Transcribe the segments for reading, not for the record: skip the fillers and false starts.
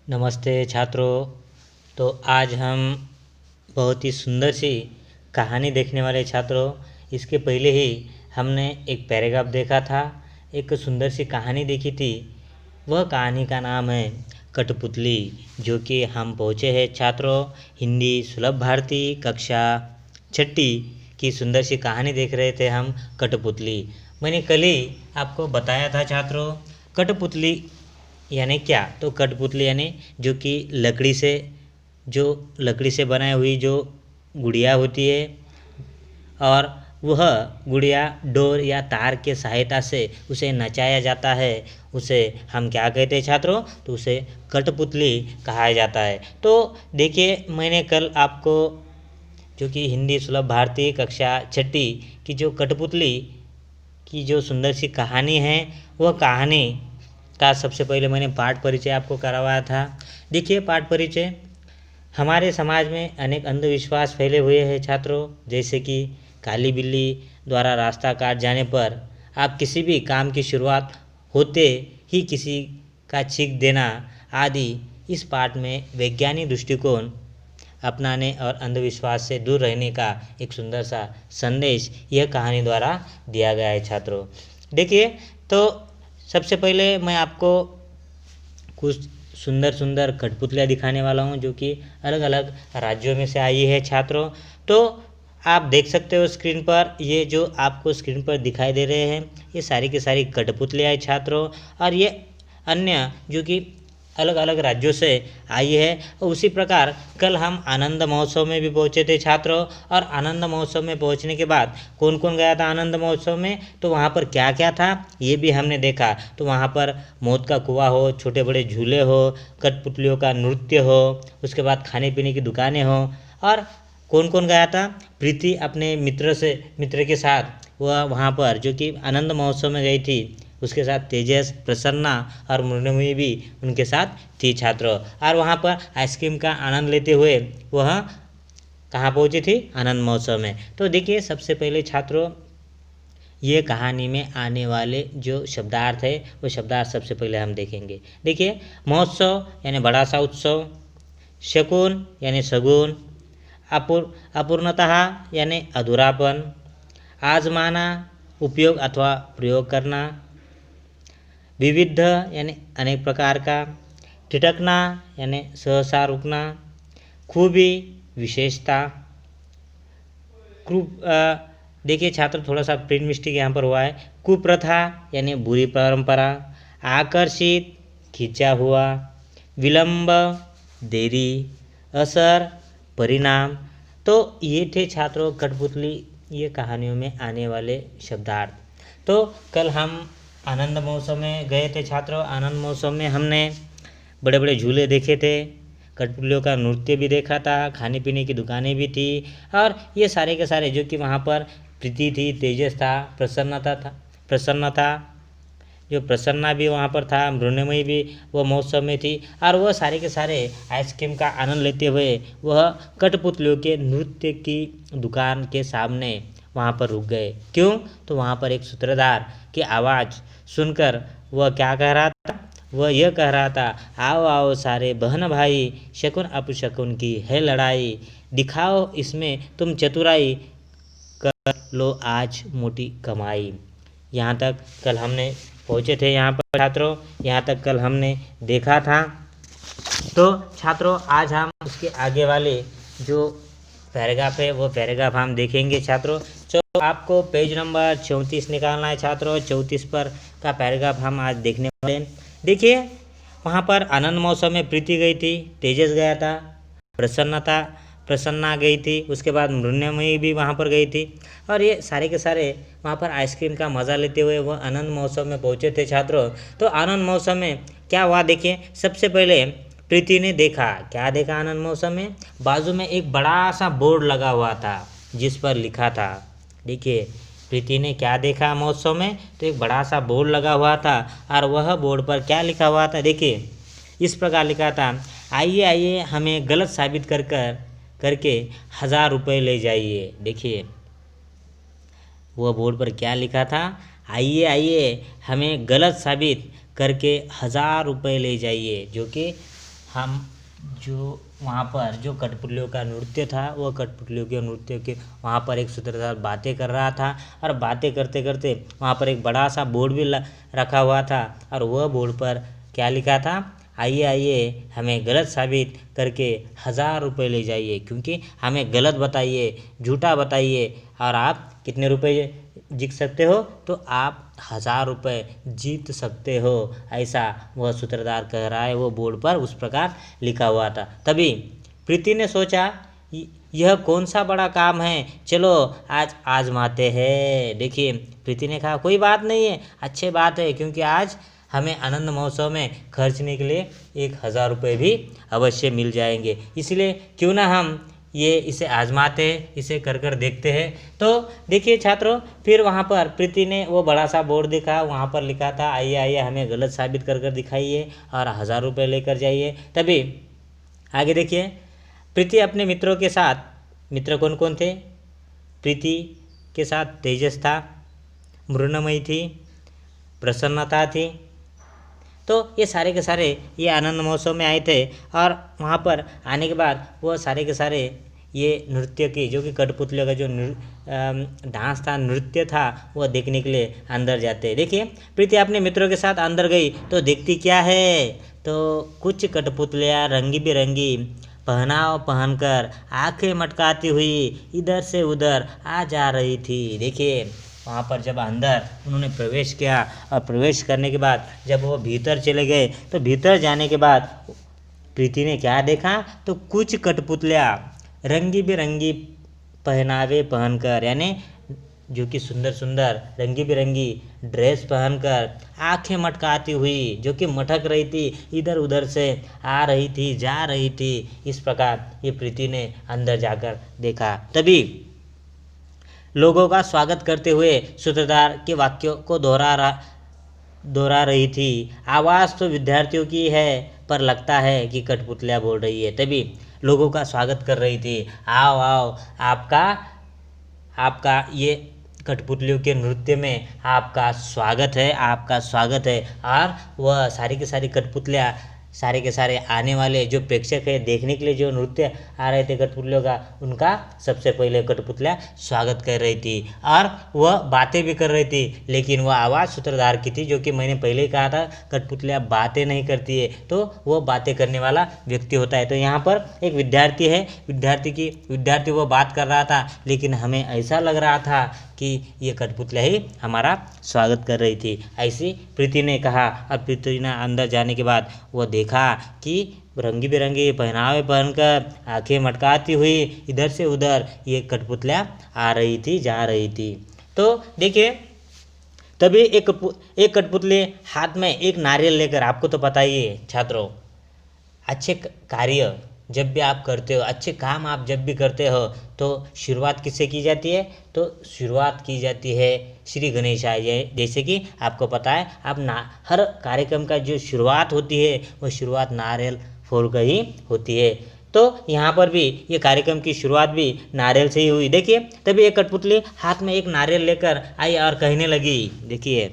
नमस्ते छात्रों। तो आज हम बहुत ही सुंदर सी कहानी देखने वाले छात्रों। इसके पहले ही हमने एक पैराग्राफ देखा था, एक सुंदर सी कहानी देखी थी। वह कहानी का नाम है कठपुतली, जो कि हम पहुँचे हैं छात्रों हिंदी सुलभ भारती कक्षा 6 की सुंदर सी कहानी देख रहे थे हम, कठपुतली। मैंने कल ही आपको बताया था छात्रों, कठपुतली यानी क्या। तो कठपुतली यानी जो कि लकड़ी से बनाई हुई जो गुड़िया होती है, और वह गुड़िया डोर या तार के सहायता से उसे नचाया जाता है। उसे हम क्या कहते हैं छात्रों? तो उसे कठपुतली कहा जाता है। तो देखिए, मैंने कल आपको जो कि हिंदी सुलभ भारती कक्षा 6 की जो कठपुतली की जो सुंदर सी कहानी है, वह कहानी का सबसे पहले मैंने पाठ परिचय आपको करवाया था। देखिए, पाठ परिचय, हमारे समाज में अनेक अंधविश्वास फैले हुए हैं छात्रों, जैसे कि काली बिल्ली द्वारा रास्ता काट जाने पर आप किसी भी काम की शुरुआत होते ही किसी का छींक देना आदि। इस पाठ में वैज्ञानिक दृष्टिकोण अपनाने और अंधविश्वास से दूर रहने का एक सुंदर सा संदेश यह कहानी द्वारा दिया गया है छात्रों। देखिए, तो सबसे पहले मैं आपको कुछ सुंदर सुंदर कठपुतलियाँ दिखाने वाला हूँ, जो कि अलग अलग राज्यों में से आई है छात्रों। तो आप देख सकते हो स्क्रीन पर, ये जो आपको स्क्रीन पर दिखाई दे रहे हैं, ये सारी की सारी कठपुतलियाँ हैं छात्रों। और ये अन्य जो कि अलग अलग राज्यों से आई है। और उसी प्रकार कल हम आनंद महोत्सव में भी पहुँचे थे छात्रों। और आनंद महोत्सव में पहुँचने के बाद कौन कौन गया था आनंद महोत्सव में, तो वहाँ पर क्या क्या था ये भी हमने देखा। तो वहाँ पर मौत का कुआं हो, छोटे बड़े झूले हो, कठपुतलियों का नृत्य हो, उसके बाद खाने पीने की दुकानें हो। और कौन कौन गया था? प्रीति अपने मित्र के साथ वह वहाँ पर जो कि आनंद महोत्सव में गई थी, उसके साथ तेजस, प्रसन्ना और मृण्मयी भी उनके साथ थी छात्रों। और वहाँ पर आइसक्रीम का आनंद लेते हुए वह कहाँ पहुँची थी? आनंद महोत्सव में। तो देखिए, सबसे पहले छात्रों, ये कहानी में आने वाले जो शब्दार्थ है वो शब्दार्थ सबसे पहले हम देखेंगे। देखिए, महोत्सव यानी बड़ा सा उत्सव, शकुन यानी सगुन, अपूर्णतः यानी अधूरापन, आजमाना उपयोग अथवा प्रयोग करना, विविध यानी अनेक प्रकार का, ठिठकना यानी सहसा रुकना, खूबी विशेषता। देखिए छात्र, थोड़ा सा प्रिंट मिस्टेक यहाँ पर हुआ है। कुप्रथा यानी बुरी परंपरा, आकर्षित खींचा हुआ, विलंब देरी, असर परिणाम। तो ये थे छात्रों कठपुतली ये कहानियों में आने वाले शब्दार्थ। तो कल हम आनंद महोत्सव में गए थे छात्रों। आनंद महोत्सव में हमने बड़े बड़े झूले देखे थे, कठपुतलियों का नृत्य भी देखा था, खाने पीने की दुकानें भी थी। और ये सारे के सारे जो कि वहाँ पर प्रीति थी, तेजस था, प्रसन्न था, जो प्रसन्ना भी वहाँ पर था, मृण्मयी भी वो महोत्सव में थी। और वह सारे के सारे आइसक्रीम का आनंद लेते हुए वह कठपुतलियों के नृत्य की दुकान के सामने वहाँ पर रुक गए। क्यों? तो वहाँ पर एक सूत्रधार की आवाज़ सुनकर वह क्या कह रहा था? वह यह कह रहा था, आओ आओ सारे बहन भाई, शकुन अपशकुन की है लड़ाई, दिखाओ इसमें तुम चतुराई, कर लो आज मोटी कमाई। यहाँ तक कल हमने पहुँचे थे यहाँ पर छात्रों, यहाँ तक कल हमने देखा था। तो छात्रों, आज हम उसके आगे वाले जो पैराग्राफ है वो पैराग्राफ हम देखेंगे छात्रों। तो आपको पेज नंबर 34 निकालना है छात्रों। 34 पर का पैराग्राफ हम आज देखने वाले हैं। देखिए, वहाँ पर आनंद महोत्सव में प्रीति गई थी, तेजस गया था, प्रसन्ना गई थी, उसके बाद मृण्मयी भी वहाँ पर गई थी। और ये सारे के सारे वहाँ पर आइसक्रीम का मज़ा लेते हुए वह आनंद महोत्सव में पहुँचे थे छात्रों। तो आनंद महोत्सव में क्या हुआ? देखिए, सबसे पहले प्रीति ने देखा, क्या देखा आनंद महोत्सव में? बाजू में एक बड़ा सा बोर्ड लगा हुआ था जिस पर लिखा था। देखिए, प्रीति ने क्या देखा महोत्सव में? तो एक बड़ा सा बोर्ड लगा हुआ था, और वह बोर्ड पर क्या लिखा हुआ था? देखिए, इस प्रकार लिखा था, आइए आइए हमें गलत साबित करके 1000 रुपये ले जाइए। देखिए, वह बोर्ड पर क्या लिखा था? आइए आइए हमें गलत साबित करके 1000 रुपये ले जाइए, जो कि हम जो वहाँ पर जो कठपुतलियों का नृत्य था, वो कठपुतलियों के नृत्य के वहाँ पर एक सूत्रधार बातें कर रहा था, और बातें करते करते वहाँ पर एक बड़ा सा बोर्ड भी रखा हुआ था, और वह बोर्ड पर क्या लिखा था, आइए आइए हमें गलत साबित करके 1000 रुपये ले जाइए, क्योंकि हमें गलत बताइए, झूठा बताइए, और आप कितने रुपये जीत सकते हो, तो आप 1000 रुपये जीत सकते हो, ऐसा वह सूत्रधार कह रहा है। वो बोर्ड पर उस प्रकार लिखा हुआ था। तभी प्रीति ने सोचा यह कौन सा बड़ा काम है, चलो आज आजमाते हैं। देखिए प्रीति ने कहा कोई बात नहीं है, अच्छी बात है, क्योंकि आज हमें आनंद महोत्सव में खर्चने के लिए 1000 रुपये भी अवश्य मिल जाएंगे, इसलिए क्यों ना हम इसे आजमाते हैं, इसे कर देखते हैं। तो देखिए छात्रों, फिर वहाँ पर प्रीति ने वो बड़ा सा बोर्ड देखा, वहाँ पर लिखा था आइए आइए हमें गलत साबित कर दिखाइए और 1000 रुपये लेकर जाइए। तभी आगे देखिए, प्रीति अपने मित्रों के साथ, मित्र कौन कौन थे, प्रीति के साथ तेजस था, मृण्मयी थी, प्रसन्नता थी। तो ये सारे के सारे ये आनंद महोत्सव में आए थे, और वहाँ पर आने के बाद वो सारे के सारे ये नृत्य की, जो कि कठपुतलियों का जो डांस था, नृत्य था, वो देखने के लिए अंदर जाते। देखिए प्रीति अपने मित्रों के साथ अंदर गई तो देखती क्या है, तो कुछ कठपुतलियाँ रंगी बिरंगी पहनाव पहनकर आंखें मटकाती हुई इधर से उधर आ जा रही थी। देखिए वहाँ पर जब अंदर उन्होंने प्रवेश किया, और प्रवेश करने के बाद जब वो भीतर चले गए, तो भीतर जाने के बाद प्रीति ने क्या देखा, तो कुछ कठपुतलियाँ रंगी बिरंगी पहनावे पहनकर, यानी जो कि सुंदर सुंदर रंगी बिरंगी ड्रेस पहनकर आंखें मटकाती हुई, जो कि मटक रही थी, इधर उधर से आ रही थी, जा रही थी। इस प्रकार ये प्रीति ने अंदर जाकर देखा। तभी लोगों का स्वागत करते हुए सूत्रधार के वाक्यों को दोहरा रही थी। आवाज़ तो विद्यार्थियों की है, पर लगता है कि कठपुतलियाँ बोल रही है। तभी लोगों का स्वागत कर रही थी, आओ आओ, आपका ये कठपुतलियों के नृत्य में आपका स्वागत है, आपका स्वागत है। और वह सारी की सारी कठपुतलियाँ, सारे के सारे आने वाले जो प्रेक्षक है, देखने के लिए जो नृत्य आ रहे थे कठपुतलियों का, उनका सबसे पहले कठपुतलियाँ स्वागत कर रही थी, और वह बातें भी कर रही थी। लेकिन वह आवाज़ सूत्रधार की थी, जो कि मैंने पहले ही कहा था कठपुतलियाँ बातें नहीं करती है, तो वो बातें करने वाला व्यक्ति होता है। तो यहाँ पर एक विद्यार्थी है, विद्यार्थी वो बात कर रहा था, लेकिन हमें ऐसा लग रहा था कि ये कठपुतलियाँ ही हमारा स्वागत कर रही थी, ऐसी प्रीति ने कहा। और प्रीति ने अंदर जाने के बाद वो देखा कि रंगी बिरंगी पहनावे पहनकर आंखें मटकाती हुई इधर से उधर ये कठपुतलियाँ आ रही थी, जा रही थी। तो देखिए तभी एक कठपुतली हाथ में एक नारियल लेकर, आपको तो पता ही है छात्रों, अच्छे कार्य जब भी आप करते हो, अच्छे काम आप जब भी करते हो, तो शुरुआत किससे की जाती है, तो शुरुआत की जाती है श्री गणेशाय। जैसे कि आपको पता है, आप हर कार्यक्रम का जो शुरुआत होती है, वो शुरुआत नारियल फोड़कर ही होती है। तो यहाँ पर भी ये कार्यक्रम की शुरुआत भी नारियल से ही हुई। देखिए तभी एक कठपुतली हाथ में एक नारियल लेकर आई और कहने लगी। देखिए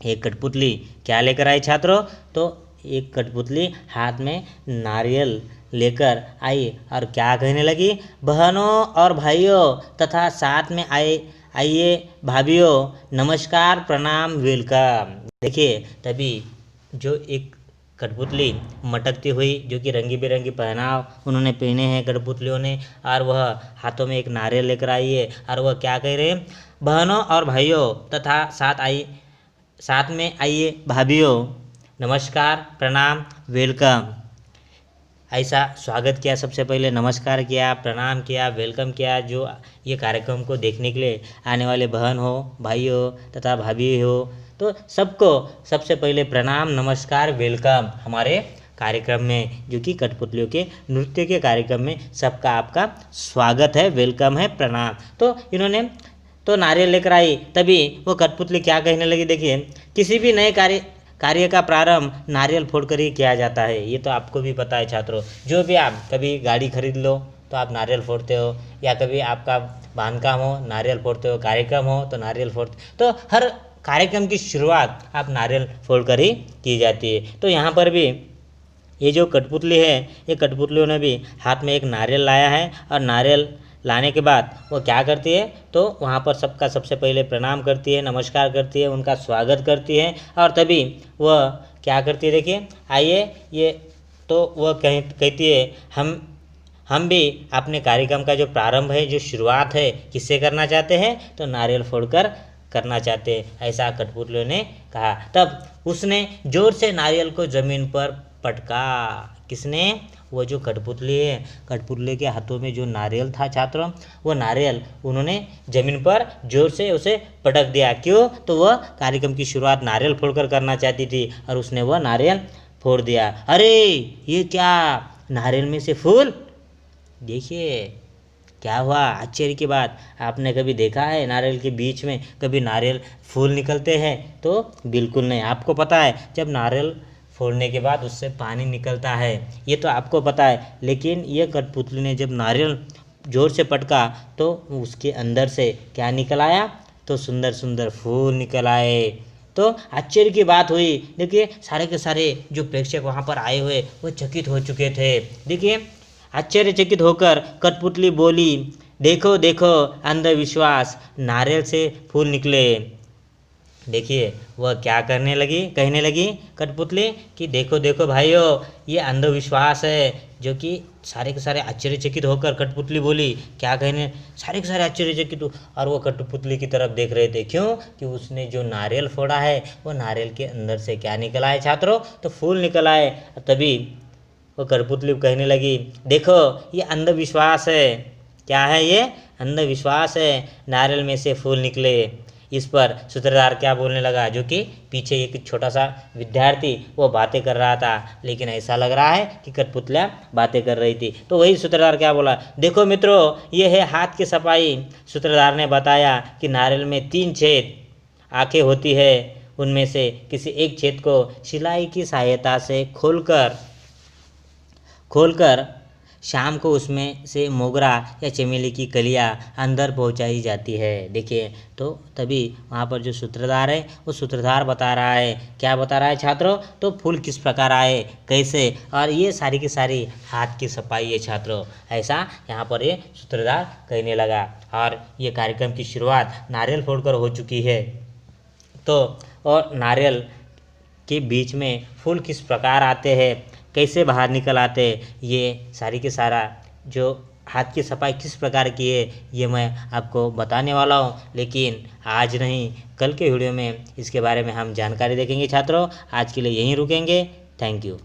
एक कठपुतली क्या लेकर आई छात्रों, तो एक कठपुतली हाथ में नारियल लेकर आई और क्या कहने लगी, बहनों और भाइयों तथा साथ में आइए भाभियों, नमस्कार प्रणाम वेलकम। देखिए तभी जो एक कठपुतली मटकती हुई, जो कि रंगी बिरंगी पहनाव उन्होंने पहने हैं कठपुतलियों ने, और वह हाथों में एक नारियल लेकर आई है, और वह क्या कह रहे हैं, बहनों और भाइयों तथा साथ में आइए भाभियों, नमस्कार प्रणाम वेलकम। ऐसा स्वागत किया, सबसे पहले नमस्कार किया, प्रणाम किया, वेलकम किया। जो ये कार्यक्रम को देखने के लिए आने वाले बहन हो, भाई हो तथा भाभी हो, तो सबको सबसे पहले प्रणाम, नमस्कार, वेलकम हमारे कार्यक्रम में, जो कि कठपुतलियों के नृत्य के कार्यक्रम में सबका आपका स्वागत है, वेलकम है, प्रणाम। तो इन्होंने तो नारियल लेकर आई। तभी वो कठपुतली क्या कहने लगी, देखिए किसी भी नए कार्य का प्रारंभ नारियल फोड़कर ही किया जाता है। ये तो आपको भी पता है छात्रों। जो भी आप कभी गाड़ी खरीद लो तो आप नारियल फोड़ते हो, या कभी आपका बांधकाम हो नारियल फोड़ते हो, कार्यक्रम हो तो नारियल फोड़ते, तो हर कार्यक्रम की शुरुआत आप नारियल फोड़कर ही की जाती है। तो यहाँ पर भी ये जो कठपुतली है, ये कठपुतलियों ने भी हाथ में एक नारियल लाया है और नारियल लाने के बाद वो क्या करती है, तो वहाँ पर सबका सबसे पहले प्रणाम करती है, नमस्कार करती है, उनका स्वागत करती है और तभी वह क्या करती है, देखिए आइए ये, तो वह कहती है हम भी अपने कार्यक्रम का जो प्रारंभ है, जो शुरुआत है, किससे करना चाहते हैं, तो नारियल फोड़कर करना चाहते हैं, ऐसा कठपुतलियों ने कहा। तब उसने जोर से नारियल को ज़मीन पर पटका। किसने? वो जो कठपुतली है, कठपुतली के हाथों में जो नारियल था छात्रों, वो नारियल उन्होंने ज़मीन पर जोर से उसे पटक दिया। क्यों? तो वह कार्यक्रम की शुरुआत नारियल फोड़कर करना चाहती थी और उसने वह नारियल फोड़ दिया। अरे ये क्या, नारियल में से फूल! देखिए क्या हुआ, आश्चर्य की बात। आपने कभी देखा है नारियल के बीच में कभी नारियल फूल निकलते हैं? तो बिल्कुल नहीं। आपको पता है जब नारियल फोड़ने के बाद उससे पानी निकलता है, ये तो आपको पता है, लेकिन ये कठपुतली ने जब नारियल जोर से पटका तो उसके अंदर से क्या निकल आया, तो सुंदर सुंदर फूल निकल आए। तो आश्चर्य की बात हुई। देखिए सारे के सारे जो प्रेक्षक वहाँ पर आए हुए वो चकित हो चुके थे। देखिए आश्चर्यचकित होकर कठपुतली बोली, देखो देखो अंधविश्वास, नारियल से फूल निकले। देखिए वह क्या कहने लगी कठपुतली कि देखो देखो भाइयों, ये अंधविश्वास है, जो कि सारे के सारे आश्चर्यचकित होकर कठपुतली बोली, क्या कहने, सारे के सारे आश्चर्यचकित और वो कठपुतली की तरफ देख रहे थे। क्यों? कि उसने जो नारियल फोड़ा है वो नारियल के अंदर से क्या निकल आए छात्रों, तो फूल निकल आए। तभी वो कठपुतली कहने लगी, देखो ये अंधविश्वास है। क्या है ये? अंधविश्वास है, नारियल में से फूल निकले। इस पर सूत्रधार क्या बोलने लगा, जो कि पीछे एक छोटा सा विद्यार्थी वो बातें कर रहा था, लेकिन ऐसा लग रहा है कि कठपुतलियाँ बातें कर रही थी। तो वही सूत्रधार क्या बोला, देखो मित्रों ये है हाथ की सफाई। सूत्रधार ने बताया कि नारियल में 3 छेद आंखें होती है, उनमें से किसी एक छेद को सिलाई की सहायता से खोलकर शाम को उसमें से मोगरा या चमेली की कलियां अंदर पहुंचाई जाती है। देखिए तो तभी वहाँ पर जो सूत्रधार है वो सूत्रधार बता रहा है, क्या बता रहा है छात्रों, तो फूल किस प्रकार आए, कैसे, और ये सारी की सारी हाथ की सफाई है छात्रों, ऐसा यहाँ पर ये सूत्रधार कहने लगा। और ये कार्यक्रम की शुरुआत नारियल फोड़कर हो चुकी है। तो और नारियल के बीच में फूल किस प्रकार आते हैं, कैसे बाहर निकल आते, ये सारी के सारा जो हाथ की सफाई किस प्रकार की है, ये मैं आपको बताने वाला हूँ। लेकिन आज नहीं, कल के वीडियो में इसके बारे में हम जानकारी देखेंगे छात्रों। आज के लिए यहीं रुकेंगे। Thank you.